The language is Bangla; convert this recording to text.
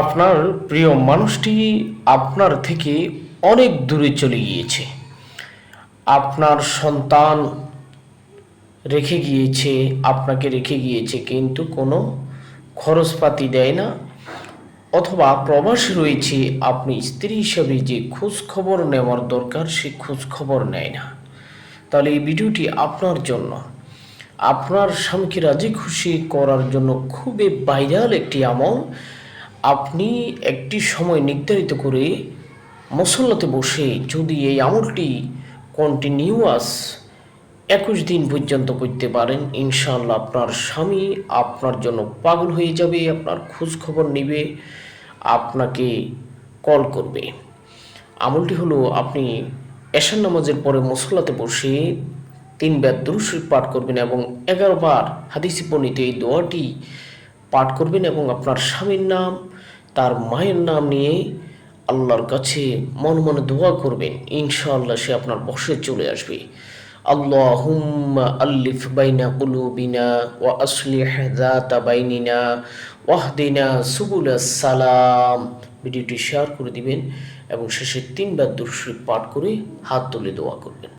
আপনার প্রিয় মানুষটি আপনার থেকে অনেক দূরে চলে গিয়েছে। আপনার সন্তান রেখে গিয়েছে, আপনাকে রেখে গিয়েছে, কিন্তু কোনো খরচপাতি দেয় না, অথবা প্রবাসী রয়েছে, আপনি স্ত্রী হিসাবে যে খোঁজ খবর নেওয়ার দরকার সে খোঁজ খবর নেয় না। তাহলে এই ভিডিওটি আপনার জন্য। আপনার স্বামীকে রাজি খুশি করার জন্য খুবই ভাইরাল একটি আমল। আপনি একটি সময় নির্ধারিত করে মুসল্লাতে বসে যদি এই আমলটি কন্টিনিউয়াস 21 দিন পর্যন্ত করতে পারেন, ইনশাআল্লাহ আপনার স্বামী আপনার জন্য পাগল হয়ে যাবে, আপনার খোঁজ খবর নেবে, আপনাকে কল করবে। আমলটি হলো, আপনি এশার নামাজের পরে মুসল্লাতে বসে 3 বার দুরূদ শরীফ পাঠ করবেন এবং 11 বার হাদিসে বর্ণিত এই দোয়াটি পাঠ করবেন এবং আপনার স্বামীর নাম, তার মায়ের নাম নিয়ে আল্লাহর কাছে মনে মনে দোয়া করবেন। ইনশাআল্লাহ সে আপনার বশে চলে আসবে। আল্লাহুম্মা আল্লিফ বাইনা কুলুবিনা ওয়া আসলিহ যাতা বাইনিনা ওয়াহদিনা সুবুলাস সালাম। ভিডিওটি শেয়ার করে দিবেন এবং শেষে 3 বার দুরূদ শরীফ পাঠ করে হাত তুলে দোয়া করবেন।